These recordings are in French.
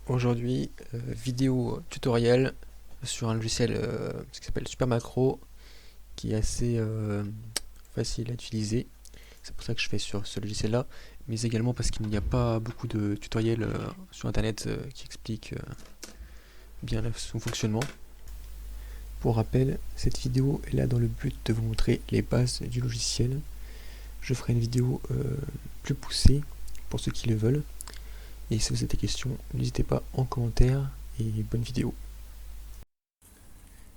Aujourd'hui, vidéo tutoriel sur un logiciel qui s'appelle Super Macro, qui est assez facile à utiliser. C'est pour ça que je fais sur ce logiciel-là, mais également parce qu'il n'y a pas beaucoup de tutoriels sur Internet qui expliquent bien son fonctionnement. Pour rappel, cette vidéo est là dans le but de vous montrer les bases du logiciel. Je ferai une vidéo plus poussée pour ceux qui le veulent. Et si vous avez des questions, n'hésitez pas en commentaire et bonne vidéo.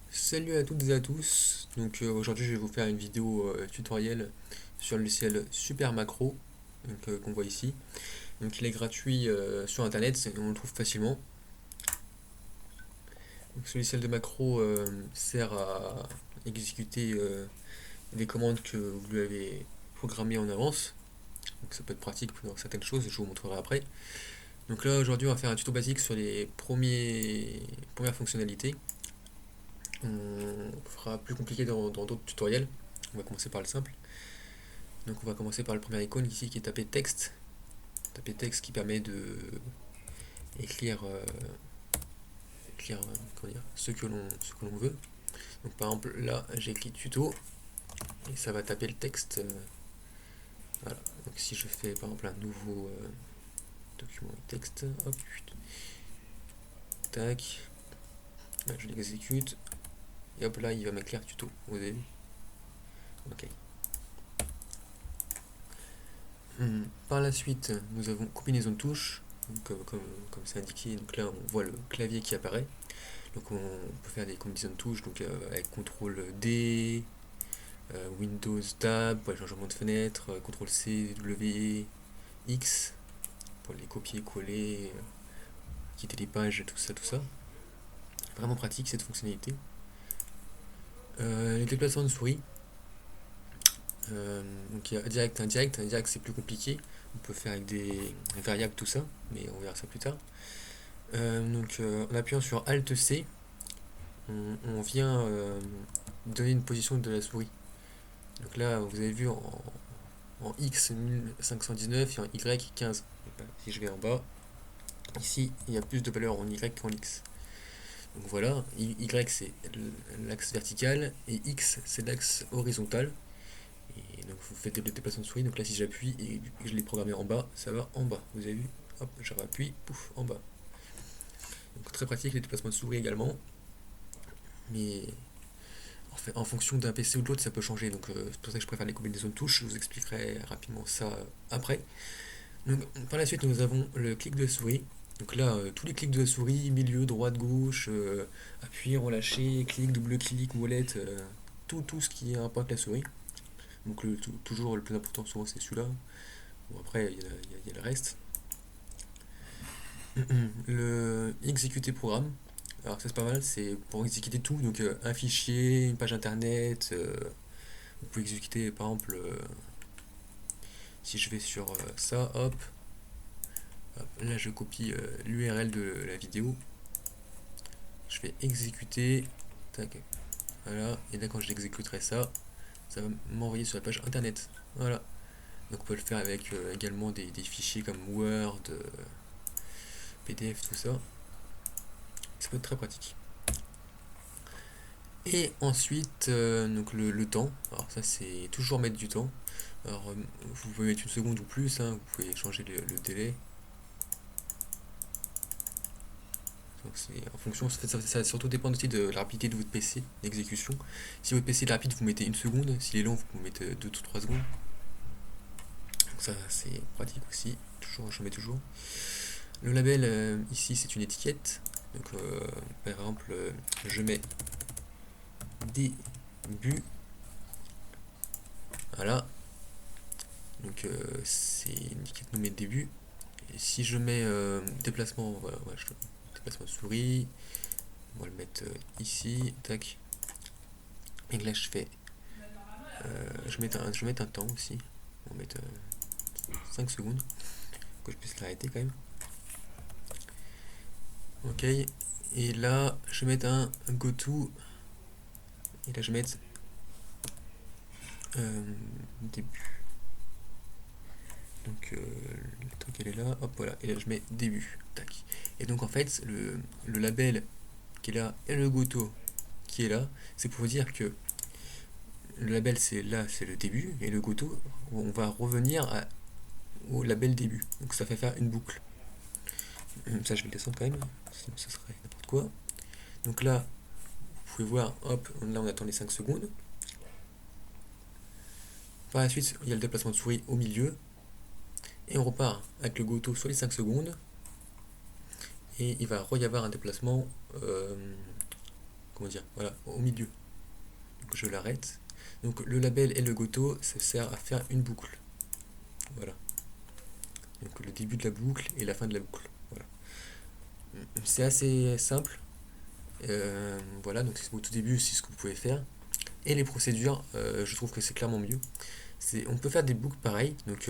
Salut à toutes et à tous, donc aujourd'hui je vais vous faire une vidéo tutoriel sur le logiciel Super Macro qu'on voit ici. Donc il est gratuit sur internet, on le trouve facilement. Donc, ce logiciel de macro sert à exécuter des commandes que vous lui avez programmées en avance. Donc ça peut être pratique pour certaines choses, je vous montrerai après. Donc là aujourd'hui on va faire un tuto basique sur les premières fonctionnalités. On fera plus compliqué dans d'autres tutoriels. On va commencer par le simple. Donc on va commencer par le premier icône ici qui est taper texte. Taper texte qui permet de écrire, comment dire, ce que l'on veut. Donc par exemple là j'ai écrit tuto et ça va taper le texte. Voilà. Donc si je fais par exemple un nouveau document texte, hop, tac, là, je l'exécute et hop là il va m'écrire tuto. Vous avez vu? Ok. Par la suite, nous avons combinaison de touches, donc, comme c'est indiqué. Donc là, on voit le clavier qui apparaît. Donc on peut faire des combinaisons de touches donc, avec CTRL D, Windows Tab pour les changements de fenêtre, CTRL C, W, X pour les copier-coller, quitter les pages, tout ça, tout ça. Vraiment pratique cette fonctionnalité. Les déplacements de souris. Donc il y a direct, indirect. Indirect c'est plus compliqué. On peut faire avec des variables, tout ça, mais on verra ça plus tard. En appuyant sur Alt C, on vient donner une position de la souris. Donc là, vous avez vu en X 1519 et en Y 15. Si je vais en bas, ici il y a plus de valeurs en Y qu'en X. Donc voilà, Y c'est l'axe vertical et X c'est l'axe horizontal. Et donc vous faites le déplacement de souris. Donc là, si j'appuie et je l'ai programmé en bas, ça va en bas. Vous avez vu? Hop, je rappuie, pouf, en bas. Donc très pratique les déplacements de souris également. Mais en fonction d'un PC ou de l'autre, ça peut changer. Donc c'est pour ça que je préfère les combinaisons de touches. Je vous expliquerai rapidement ça après. Donc par la suite, nous avons le clic de souris. Donc là, tous les clics de la souris, milieu, droite, gauche, appuyer, relâcher, clic, double clic, molette, tout ce qui importe la souris. Donc toujours le plus important souvent c'est celui-là. Bon après il y a le reste. Le exécuter programme. Alors ça c'est pas mal, c'est pour exécuter tout, donc un fichier, une page internet, vous pouvez exécuter par exemple, si je vais sur ça, hop, là je copie l'URL de la vidéo, je vais exécuter, tac, voilà, et là quand je l'exécuterai ça va m'envoyer sur la page internet, voilà. Donc on peut le faire avec également des fichiers comme Word, PDF, tout ça, ça peut être très pratique. Et ensuite, donc le temps, alors ça c'est toujours mettre du temps. Alors vous pouvez mettre une seconde ou plus, hein, vous pouvez changer le délai. Donc c'est en fonction, ça surtout dépend aussi de la rapidité de votre PC d'exécution. Si votre PC est rapide, vous mettez une seconde, s'il est lent, vous mettez 2 ou 3 secondes. Donc ça c'est pratique aussi, toujours, je mets toujours. Le label ici c'est une étiquette. Donc par exemple, je mets début, voilà. Donc c'est une étiquette nommée début. Et si je mets déplacement, voilà, déplacement de souris, on va le mettre ici, tac. Et là je fais, je vais mettre un temps aussi, on va mettre 5 secondes, que je puisse l'arrêter quand même. Ok, et là je vais mettre un go to, et là je vais mettre début. Donc le temps qu'elle est là, hop voilà, et là je mets début, tac. Et donc en fait, le label qui est là et le Goto qui est là, c'est pour vous dire que le label c'est là, c'est le début, et le Goto, on va revenir au label début. Donc ça fait faire une boucle. Ça je vais le descendre quand même, sinon ça serait n'importe quoi. Donc là, vous pouvez voir, hop, là on attend les 5 secondes. Par la suite, il y a le déplacement de souris au milieu. Et on repart avec le Goto sur les 5 secondes. Et il va y avoir un déplacement, comment dire, voilà, au milieu. Donc je l'arrête. Donc le label et le Goto, ça sert à faire une boucle. Voilà. Donc le début de la boucle et la fin de la boucle. Voilà. C'est assez simple. Voilà, donc au tout début, c'est ce que vous pouvez faire. Et les procédures, je trouve que c'est clairement mieux. On peut faire des boucles pareilles, donc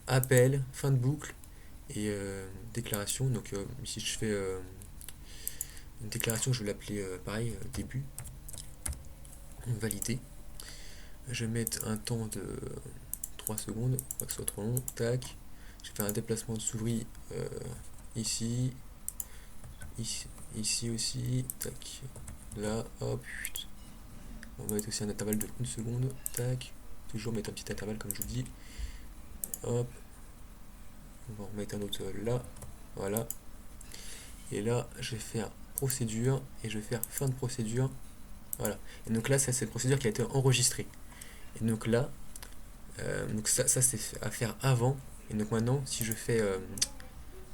appel, fin de boucle et déclaration. Donc ici je fais une déclaration, je vais l'appeler pareil, début, valider. Je vais mettre un temps de 3 secondes, pas que ce soit trop long, tac. Je vais faire un déplacement de souris ici, ici aussi, tac. Là, hop, on va mettre aussi un intervalle de 1 seconde, tac. Toujours mettre un petit intervalle comme je vous dis. Hop, on va remettre un autre là, voilà. Et là, je vais faire procédure et je vais faire fin de procédure. Voilà. Et donc là, ça c'est la procédure qui a été enregistrée. Et donc là, donc ça c'est à faire avant. Et donc maintenant, si je fais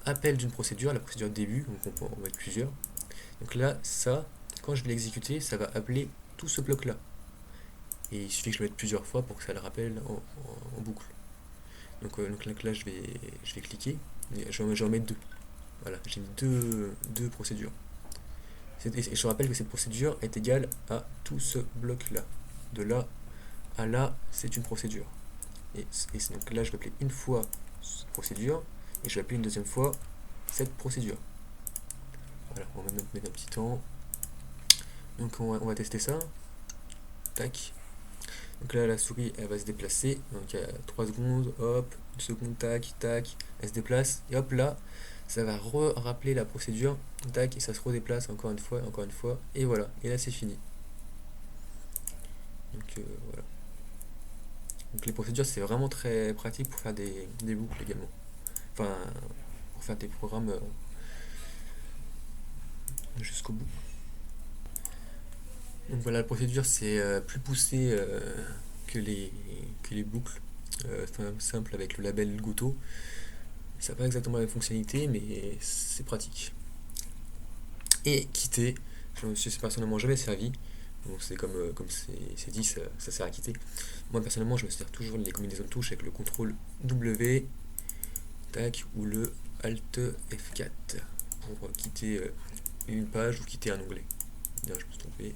appel d'une procédure, la procédure de début, donc on va être plusieurs. Donc là, ça, quand je vais l'exécuter, ça va appeler tout ce bloc-là. Et il suffit que je le mette plusieurs fois pour que ça le rappelle en boucle. Donc là, je vais cliquer. Et je vais en mettre deux. Voilà, j'ai mis deux procédures. Et je rappelle que cette procédure est égale à tout ce bloc-là. De là à là, c'est une procédure. Et donc là, je vais appeler une fois cette procédure, et je vais appeler une deuxième fois cette procédure. Voilà, on va mettre un petit temps. Donc on va tester ça. Tac. Donc là, la souris, elle va se déplacer. Donc il y a 3 secondes, hop, 1 seconde, tac, tac, elle se déplace. Et hop, là, ça va rappeler la procédure. Tac, et ça se redéplace encore une fois. Et voilà, et là, c'est fini. Donc voilà. Donc les procédures, c'est vraiment très pratique pour faire des boucles également. Enfin, pour faire des programmes jusqu'au bout. Donc voilà, la procédure, c'est plus poussé que les boucles simples avec le label Goto. Ça n'a pas exactement la même fonctionnalité, mais c'est pratique. Et quitter, je ne me suis personnellement jamais servi. Donc c'est comme c'est dit, ça sert à quitter. Moi personnellement, je me sers toujours des combinaisons de touches avec le CTRL W, tac, ou le Alt F4 pour quitter une page ou quitter un onglet. D'ailleurs, je me suis trompé.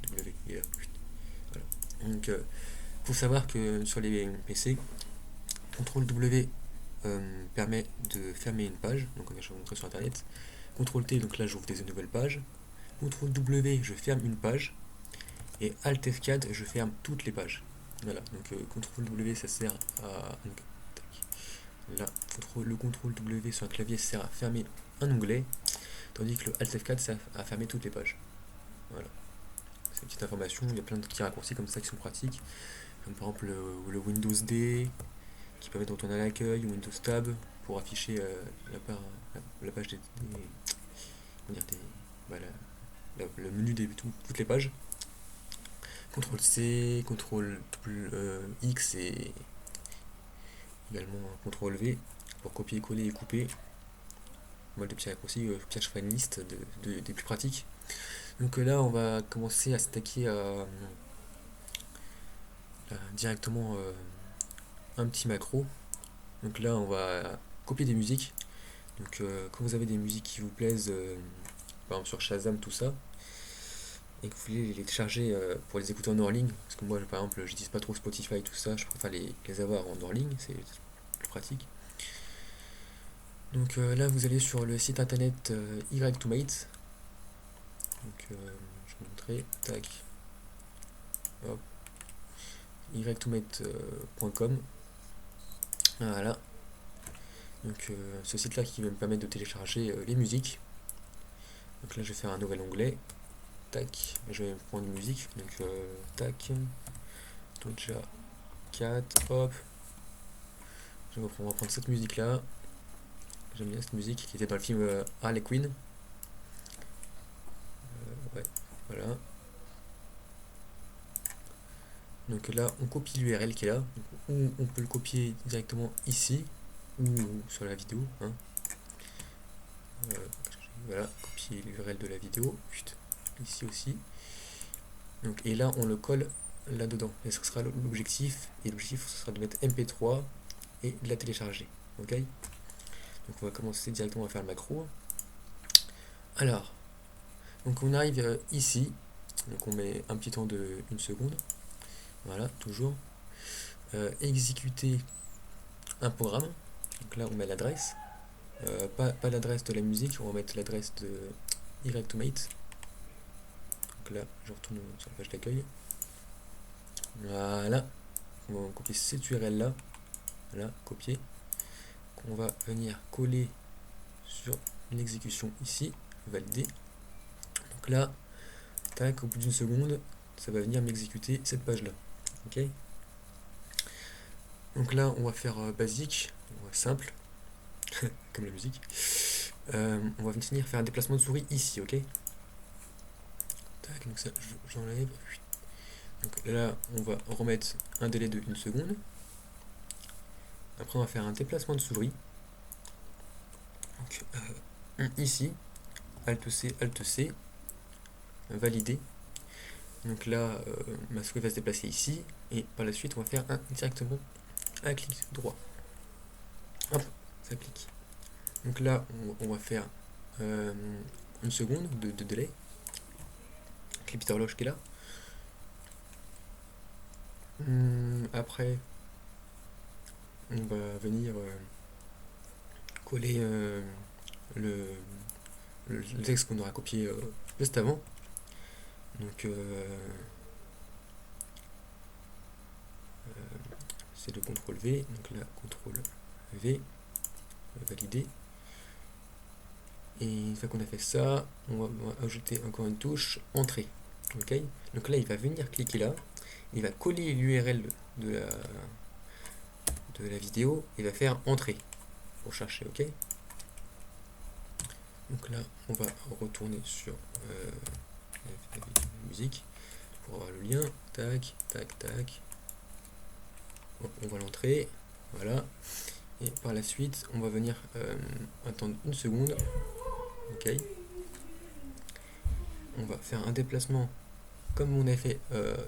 W, et là. Voilà. Donc, faut savoir que sur les PC, CTRL W permet de fermer une page, donc je vais vous montrer sur internet. CTRL T, donc là j'ouvre des nouvelles pages. CTRL W, je ferme une page. Et Alt F4, je ferme toutes les pages. Voilà, donc CTRL W ça sert à. Donc, là, le CTRL W sur un clavier sert à fermer un onglet, tandis que le Alt F4 sert à fermer toutes les pages. Voilà. C'est une petite information, il y a plein de petits raccourcis comme ça qui sont pratiques, comme par exemple le Windows D qui permet de retourner à l'accueil, ou Windows Tab pour afficher la page comment dire, bah, le menu des toutes les pages. CTRL C, CTRL X et également CTRL V pour copier, coller et couper. Moi, des petits raccourcis, je ferai une liste des plus pratiques. Donc là, on va commencer à s'attaquer à directement un petit macro. Donc là, on va copier des musiques. Donc quand vous avez des musiques qui vous plaisent, par exemple sur Shazam, tout ça, et que vous voulez les télécharger pour les écouter en hors ligne, parce que moi, par exemple, j'utilise pas trop Spotify, tout ça, je préfère les avoir en hors ligne, c'est plus pratique. Donc là, vous allez sur le site internet Y2Mate. Donc je vais vous montrer, tac, hop, y2mate.com. Voilà. Donc ce site là qui va me permettre de télécharger les musiques. Donc là je vais faire un nouvel onglet, tac, je vais prendre une musique, donc tac, Doja Cat, hop, on va prendre cette musique là, j'aime bien cette musique qui était dans le film Harley Quinn, ouais, voilà. Donc là on copie l'URL qui est là, ou on peut le copier directement ici, ou sur la vidéo, hein. Voilà, copier l'URL de la vidéo, ici aussi. Donc, et là on le colle là-dedans, et ce sera l'objectif, et l'objectif ce sera de mettre MP3 et de la télécharger, ok. Donc on va commencer directement à faire le macro. Alors, donc on arrive ici, donc on met un petit temps de 1 seconde, voilà, toujours. Exécuter un programme, donc là on met l'adresse, pas l'adresse de la musique, on va mettre l'adresse de Automate. Donc là je retourne sur la page d'accueil, voilà, on va copier cette URL là, voilà, copier, qu'on va venir coller sur l'exécution ici, valider. Donc là, tac, au bout d'une seconde, ça va venir m'exécuter cette page là, ok. Donc là on va faire basique, simple, comme la musique. On va venir faire un déplacement de souris ici, ok. Tac, donc ça j'enlève. Donc là on va remettre un délai de 1 seconde. Après on va faire un déplacement de souris. Donc ici, Alt C, Alt C, valider. Donc là ma souris va se déplacer ici, et par la suite on va faire directement un clic droit. Hop, ça clique. Donc là on va faire 1 seconde de délai. Avec les petites horloges qui est là. Après, on va venir coller le, le texte qu'on aura copié juste avant. Donc, c'est le CTRL V. Donc là, CTRL V, valider. Et une fois qu'on a fait ça, on va ajouter encore une touche entrée. Ok. Donc là, il va venir cliquer là. Il va coller l'URL de la vidéo. Il va faire entrée pour chercher. Ok. Donc là, on va retourner sur la musique pour avoir le lien. Tac, tac, tac. On va l'entrer. Voilà. Et par la suite, on va venir attendre 1 seconde. Ok. On va faire un déplacement comme on a fait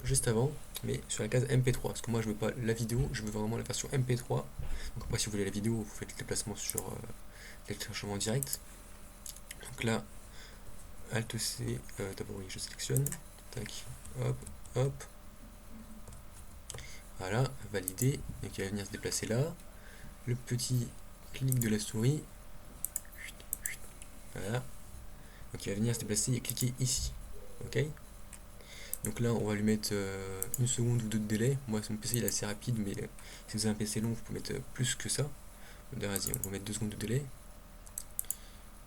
juste avant, mais sur la case MP3. Parce que moi, je veux pas la vidéo, je veux vraiment la version MP3. Donc après, si vous voulez la vidéo, vous faites le déplacement sur le téléchargement direct. Donc là, Alt C, d'abord oui, je sélectionne, tac, hop, hop, voilà, valider, donc il va venir se déplacer là, le petit clic de la souris, voilà, donc il va venir se déplacer et cliquer ici, ok. Donc là on va lui mettre 1 seconde ou 2 de délai, moi mon PC il est assez rapide, mais si vous avez un PC long vous pouvez mettre plus que ça, vas-y on va mettre 2 secondes de délai,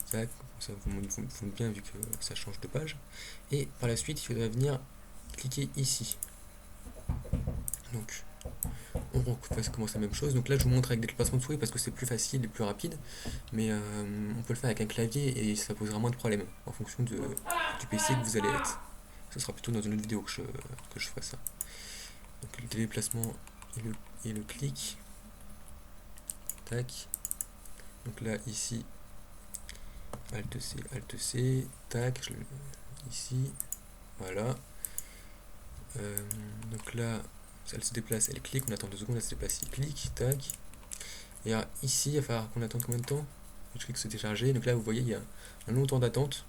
ça, ça vous bien vu que ça change de page, et par la suite il faudra venir cliquer ici. Donc on commence la même chose. Donc là je vous montre avec des déplacements de souris parce que c'est plus facile et plus rapide, mais on peut le faire avec un clavier et ça posera moins de problèmes en fonction du PC que vous allez être. Ce sera plutôt dans une autre vidéo que je ferai ça. Donc le déplacement et le clic, tac. Donc là ici Alt C, tac, ici, voilà. Donc là elle se déplace, elle clique, on attend 2 secondes, elle se déplace, il clique, tac. Et alors, ici, il va falloir qu'on attende combien de temps? Je clique sur décharger, donc là vous voyez il y a un long temps d'attente.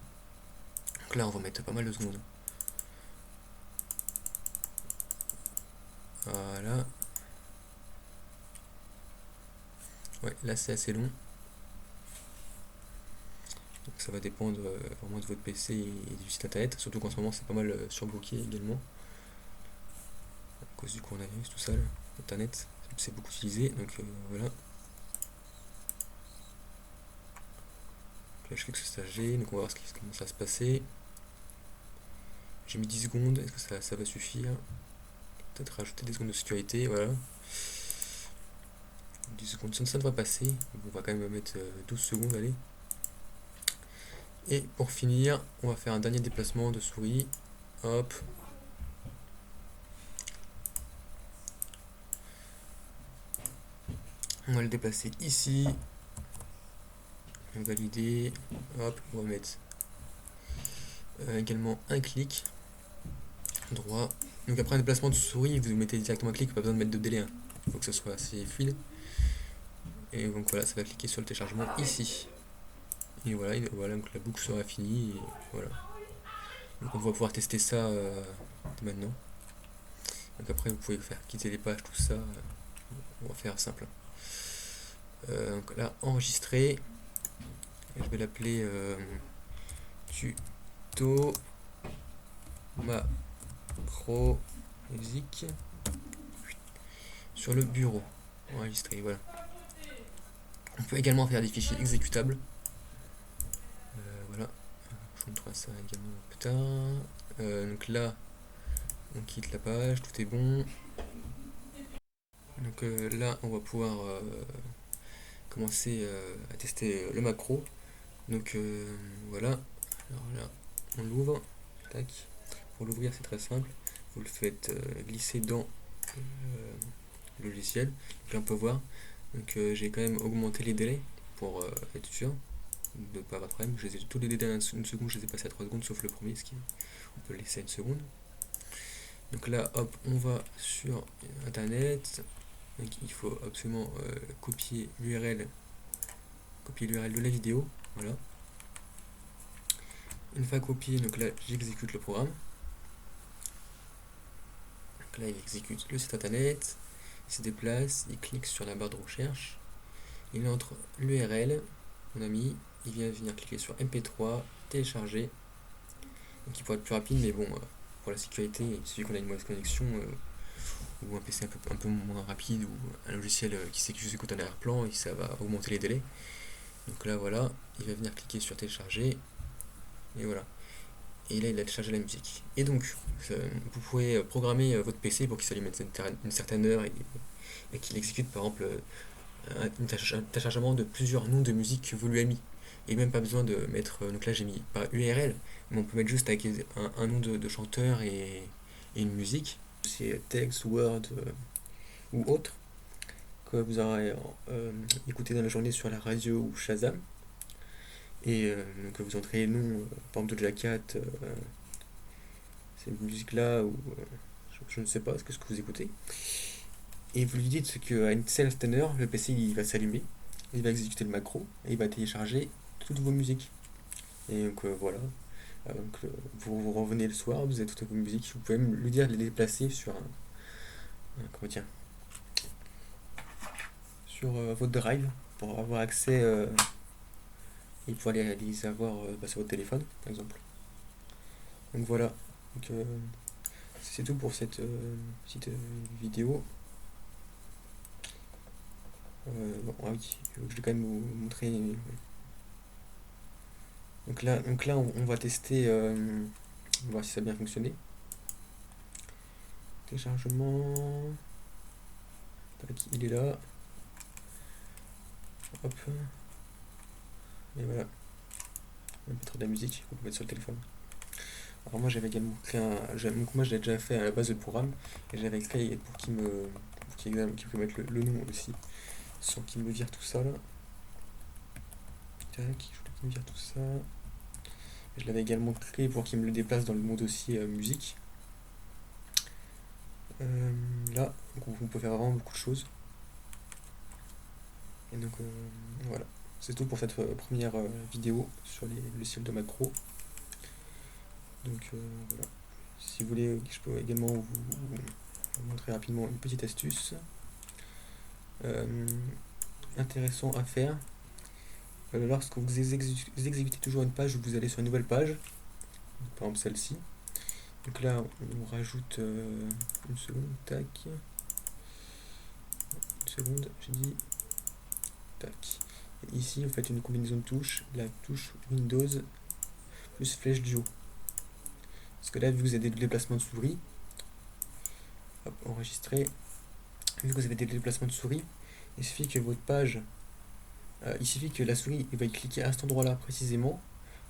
Donc là on va mettre pas mal de secondes. Voilà. Ouais, là c'est assez long. Donc ça va dépendre vraiment de votre PC et du site internet, surtout qu'en ce moment c'est pas mal surbooké également. À cause du coronavirus, tout ça, internet, c'est beaucoup utilisé, donc voilà. Là, je clique sur stager, donc on va voir comment ça va se passer. J'ai mis 10 secondes, est-ce que ça va suffire? Peut-être rajouter des secondes de sécurité, voilà. 10 secondes, ça devrait passer. On va quand même mettre 12 secondes, allez. Et pour finir, on va faire un dernier déplacement de souris. Hop. On va le déplacer ici. Valider. Hop, on va mettre également un clic droit. Donc après un déplacement de souris, vous mettez directement un clic, pas besoin de mettre de délai. Hein. Il faut que ce soit assez fluide. Et donc voilà, ça va cliquer sur le téléchargement ici. Et voilà, donc la boucle sera finie. Et voilà. Donc on va pouvoir tester ça maintenant. Donc après vous pouvez faire quitter les pages, tout ça. On va faire simple. Donc là, enregistrer. Je vais l'appeler tuto macro musique sur le bureau. Enregistrer, voilà. On peut également faire des fichiers exécutables. Voilà. Je vous montrerai ça également plus tard. Donc là, on quitte la page, tout est bon. Donc là, on va pouvoir commencer à tester le macro. Donc voilà. Alors là, on l'ouvre. Tac. Pour l'ouvrir, c'est très simple. Vous le faites glisser dans le logiciel. Donc là, on peut voir. Donc j'ai quand même augmenté les délais pour être sûr de ne pas avoir de problème. Tous les délais à une seconde, je les ai passés à 3 secondes, sauf le premier, ce qui on peut le laisser à une seconde. Donc là, hop, on va sur Internet. Donc il faut absolument copier l'URL de la vidéo. Voilà. Une fois copié, donc là, j'exécute le programme. Donc là, il exécute le site Internet. Il se déplace, il clique sur la barre de recherche. Il entre l'URL, mon ami. Il vient venir cliquer sur MP3, télécharger. Donc il pourrait être plus rapide, mais bon, pour la sécurité, il suffit qu'on ait une mauvaise connexion ou un PC un peu moins rapide ou un logiciel qui sait que je écoute en arrière-plan et ça va augmenter les délais. Donc là, voilà, il va venir cliquer sur télécharger et voilà. Et là, il a téléchargé la musique. Et donc, vous pouvez programmer votre PC pour qu'il s'allume une certaine heure et qu'il exécute par exemple un téléchargement de plusieurs noms de musique que vous lui avez mis. Et même pas besoin de mettre, donc là j'ai mis pas URL, mais on peut mettre juste avec un nom de chanteur et une musique. C'est texte, Word ou autre que vous aurez écouté dans la journée sur la radio ou Shazam. Et donc vous entrez le nom, par exemple de Jack Cat, cette musique-là, ou je ne sais pas ce que vous écoutez. Et vous lui dites qu'à une certaine heure, le PC il va s'allumer, il va exécuter le macro, et il va télécharger toutes vos musiques. Et donc voilà. Donc, vous revenez le soir, vous avez toutes vos musiques, vous pouvez même lui dire de les déplacer sur comment dire, sur votre drive pour avoir accès et pouvoir les avoir sur votre téléphone par exemple. Donc voilà. Donc, c'est tout pour cette petite vidéo. Bon, ah oui, je vais quand même vous montrer. Donc là on va tester, voir si ça a bien fonctionné. Téléchargement. Tac, il est là. Hop. Et voilà. On va mettre de la musique qu'on peut mettre sur le téléphone. Alors moi j'avais également créé moi je l'ai déjà fait à la base de programme et j'avais créé pour qu'il puisse mettre le nom aussi sans qu'il me vire tout ça là. Tac, je voulais qu'il me vire tout ça. Je l'avais également créé pour qu'il me le déplace dans mon dossier musique. Là, on peut faire vraiment beaucoup de choses. Et donc voilà, c'est tout pour cette première vidéo sur les logiciels de macro. Donc voilà. Si vous voulez, je peux également vous montrer rapidement une petite astuce intéressant à faire. Lorsque vous exécutez toujours une page, vous allez sur une nouvelle page, par exemple celle-ci. Donc là, on rajoute une seconde, tac. Une seconde, j'ai dit, tac. Ici, vous faites une combinaison de touches, la touche Windows plus flèche du haut. Parce que là, vu que vous avez des déplacements de souris, hop, enregistrer, vu que vous avez des déplacements de souris, il suffit que votre page, il suffit que la souris va y cliquer à cet endroit-là précisément,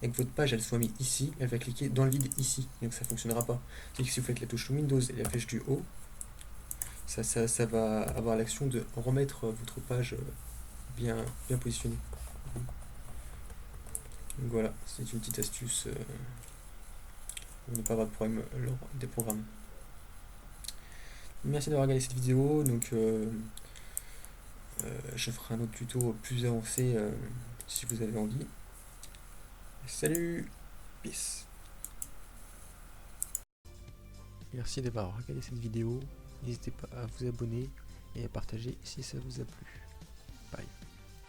et que votre page elle soit mise ici, elle va cliquer dans le vide ici, donc ça ne fonctionnera pas. C'est que si vous faites la touche Windows et la flèche du haut, ça va avoir l'action de remettre votre page bien positionnée. Donc voilà, c'est une petite astuce pour ne pas avoir de problème lors des programmes. Merci d'avoir regardé cette vidéo. Donc, je ferai un autre tuto plus avancé si vous avez envie. Salut, peace. Merci d'avoir regardé cette vidéo. N'hésitez pas à vous abonner et à partager si ça vous a plu.